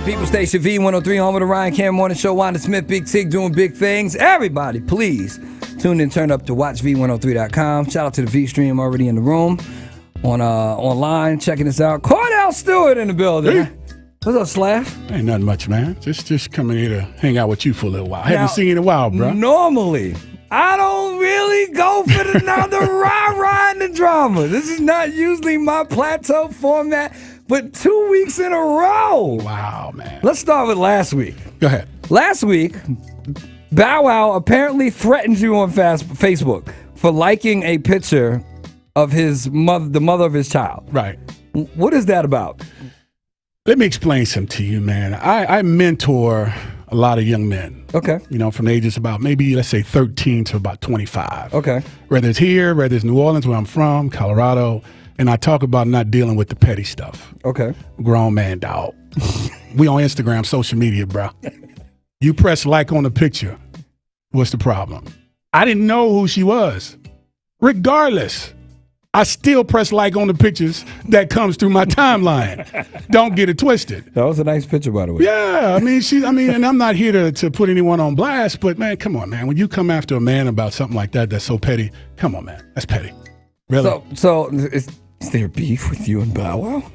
People Station V103, home of the Ryan Cameron Morning Show. Wanda Smith, Big Tig doing big things. Everybody, please tune in, turn up to watchv103.com. Shout out to the V stream already in the room, online, checking us out. Kordell Stewart in the building. Hey. What's up, Slash? Ain't nothing much, man. Just coming here to hang out with you for a little while. Haven't seen you in a while, bro. Normally, I don't really go for the rah-rah and the drama. This is not usually my plateau format. But 2 weeks in a row. Wow, man. Let's start with last week. Go ahead. Last week, Bow Wow apparently threatened you on Facebook for liking a picture of his mother, the mother of his child. Right. What is that about? Let me explain something to you, man. I mentor a lot of young men. Okay. You know, from the ages about maybe, let's say, 13 to about 25. Okay. Whether it's here, whether it's New Orleans, where I'm from, Colorado. And I talk about not dealing with the petty stuff. Okay. Grown man, dog. We on Instagram, social media, bro. You press like on the picture. What's the problem? I didn't know who she was. Regardless, I still press like on the pictures that comes through my timeline. Don't get it twisted. That was a nice picture, by the way. Yeah, I mean, and I'm not here to put anyone on blast, but man, come on, man. When you come after a man about something like that, that's so petty. Come on, man. That's petty. Really? So is there beef with you and Bow Wow?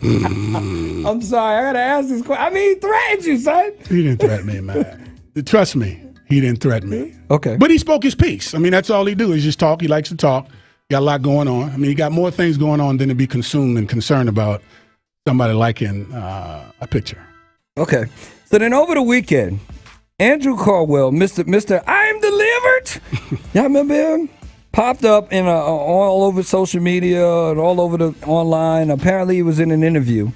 I'm sorry, I gotta ask this question. I mean, he threatened you, son. He didn't threaten me, man. Trust me, he didn't threaten me. Okay. But he spoke his piece. I mean, that's all he do is just talk. He likes to talk. Got a lot going on. I mean, he got more things going on than to be consumed and concerned about somebody liking a picture. Okay. So then over the weekend, Andrew Caldwell, Mr. I'm Delivered. Y'all remember him? Popped up in all over social media and all over the online. Apparently, he was in an interview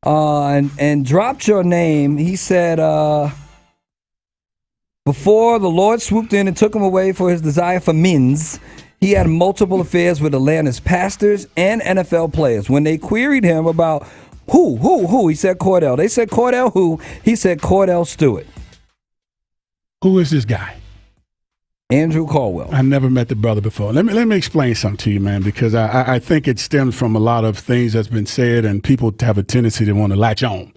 and dropped your name. He said, before the Lord swooped in and took him away for his desire for men's, he had multiple affairs with Atlanta's pastors and NFL players. When they queried him about who, he said Kordell. They said Kordell who? He said Kordell Stewart. Who is this guy? Andrew Caldwell. I never met the brother before. Let me explain something to you, man, because I think it stems from a lot of things that's been said, and people have a tendency to want to latch on.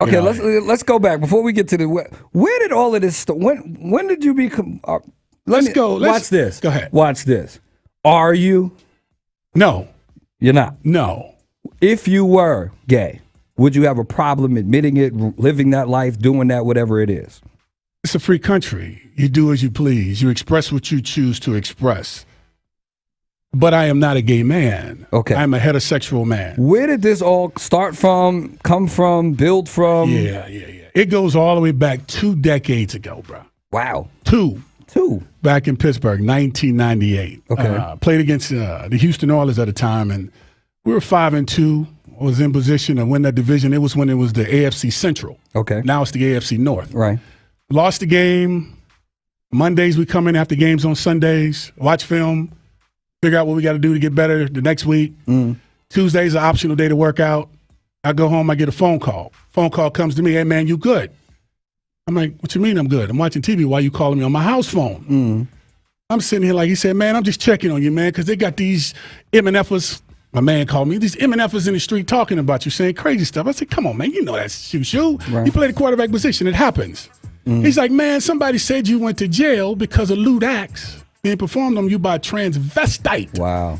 Okay, you know? let's go back before we get to the where did all of this start? When did you become? Watch this. Go ahead. Watch this. Are you? No. You're not. No. If you were gay, would you have a problem admitting it, living that life, doing that, whatever it is? It's a free country. You do as you please. You express what you choose to express. But I am not a gay man. Okay. I'm a heterosexual man. Where did this all start from, come from, build from? Yeah. It goes all the way back 2 decades ago, bro. Wow. Two. Back in Pittsburgh, 1998. Okay. Played against the Houston Oilers at the time, and we were 5-2. I was in position to win that division. It was when it was the AFC Central. Okay. Now it's the AFC North. Right. Lost the game. Mondays we come in after games on Sundays, watch film, figure out what we got to do to get better the next week. Tuesday's an optional day to work out. I go home, I get a phone call. Phone call comes to me, hey man, you good? I'm like, what you mean I'm good? I'm watching TV. Why you calling me on my house phone? I'm sitting here like, he said, man, I'm just checking on you, man, because they got these MNFers. My man called me, these MNFers in the street talking about you, saying crazy stuff. I said, come on, man, you know that's shoo. Right. You play the quarterback position. It happens. He's like, man, somebody said you went to jail because of lewd acts being performed on you by a transvestite. Wow.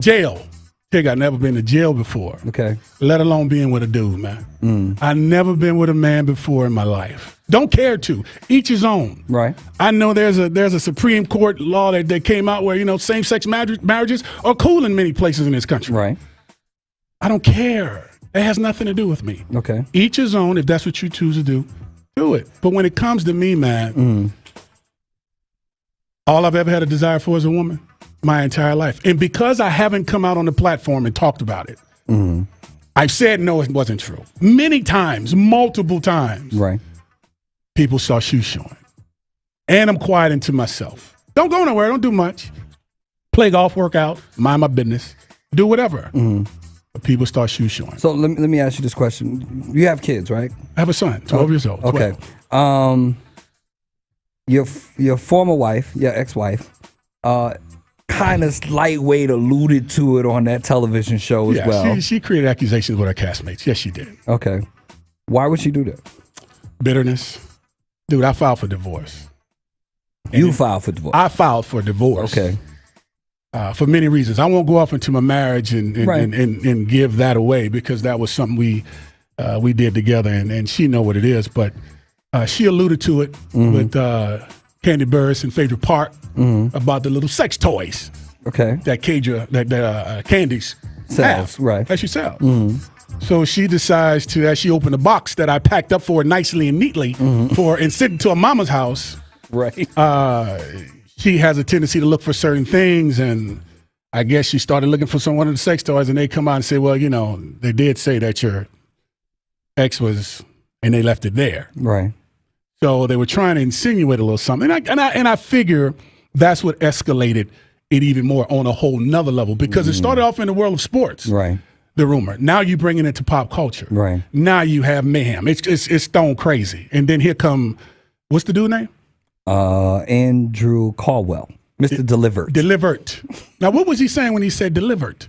Jail. Tig, I've never been to jail before. Okay. Let alone being with a dude, man. I've never been with a man before in my life. Don't care to. Each his own. Right. I know there's a Supreme Court law that came out where, you know, same-sex marriages are cool in many places in this country. Right. I don't care. It has nothing to do with me. Okay. Each his own. If that's what you choose to do, do it. But when it comes to me, man, all I've ever had a desire for is a woman my entire life. And because I haven't come out on the platform and talked about it, I've said no, it wasn't true. Many times, multiple times. Right. People saw shoes showing. And I'm quieting to myself. Don't go nowhere. Don't do much. Play golf, work out, mind my business, do whatever. But people start shoes showing. So let me ask you this question. You have kids, right? I have a son, 12 years old. 12. Okay. Your former wife, your ex-wife, kind of lightweight alluded to it on that television show as well. She created accusations with her castmates. Yes, she did. Okay. Why would she do that? Bitterness. Dude, I filed for divorce. You filed for divorce? I filed for divorce. Okay. For many reasons. I won't go off into my marriage and give that away, because that was something we did together, and she know what it is. But she alluded to it with Candy Burris and Phaedra Park about the little sex toys. Okay. That Candy's sells, right? That she sells. So she decides to, as she opened a box that I packed up for her nicely and neatly and sent it to her mama's house. Right. She has a tendency to look for certain things, and I guess she started looking for one of the sex toys, and they come out and say, well, they did say that your ex was, and they left it there. Right. So they were trying to insinuate a little something. And I figure that's what escalated it even more on a whole nother level, because it started off in the world of sports. Right. The rumor. Now you bring it into pop culture. Right. Now you have mayhem. It's stone crazy. And then here come, what's the dude name? Andrew Caldwell, Mr. Delivert. Delivert. Now, what was he saying when he said delivered?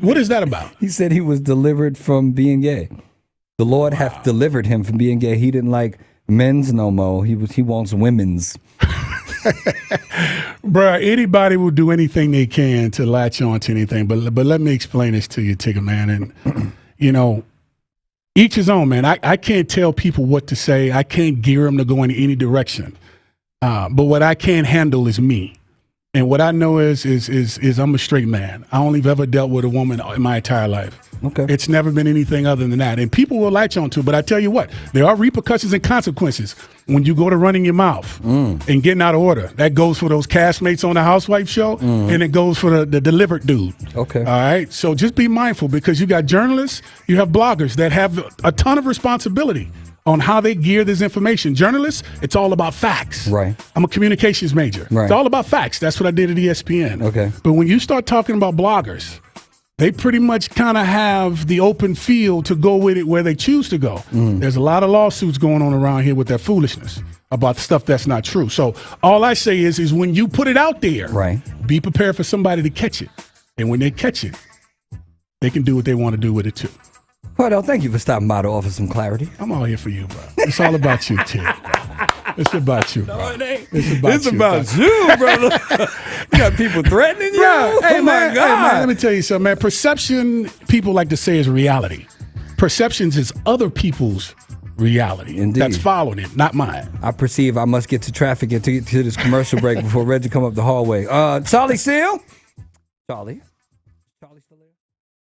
What is that about? He said he was delivered from being gay. The Lord hath delivered him from being gay. He didn't like men's no more. He wants women's. Bruh, anybody will do anything they can to latch on to anything. But let me explain this to you, Tigger, man. And, each his own, man. I can't tell people what to say. I can't gear them to go in any direction. But what I can handle is me. And what I know is I'm a straight man. I only have ever dealt with a woman in my entire life. Okay. It's never been anything other than that. And people will latch on to it. But I tell you what, there are repercussions and consequences when you go to running your mouth and getting out of order. That goes for those castmates on the Housewife show, and it goes for the delivered dude. Okay. All right? So just be mindful, because you got journalists, you have bloggers that have a ton of responsibility on how they gear this information. Journalists, it's all about facts. Right. I'm a communications major. Right. It's all about facts. That's what I did at ESPN. Okay. But when you start talking about bloggers, they pretty much kind of have the open field to go with it where they choose to go. There's a lot of lawsuits going on around here with that foolishness about stuff that's not true. So all I say is when you put it out there, right, be prepared for somebody to catch it. And when they catch it, they can do what they want to do with it too. Cordell, thank you for stopping by to offer some clarity. I'm all here for you, bro. It's all about you, Tig. It's about you, bro. No, it ain't. It's about you, brother. You got people threatening you? Bro, hey, oh, man, my God. Hey, man, let me tell you something, man. Perception, people like to say, is reality. Perceptions is other people's reality. Indeed. That's following it, not mine. I perceive I must get to traffic and to get to this commercial break before Reggie come up the hallway. Charlie Seal? Charlie?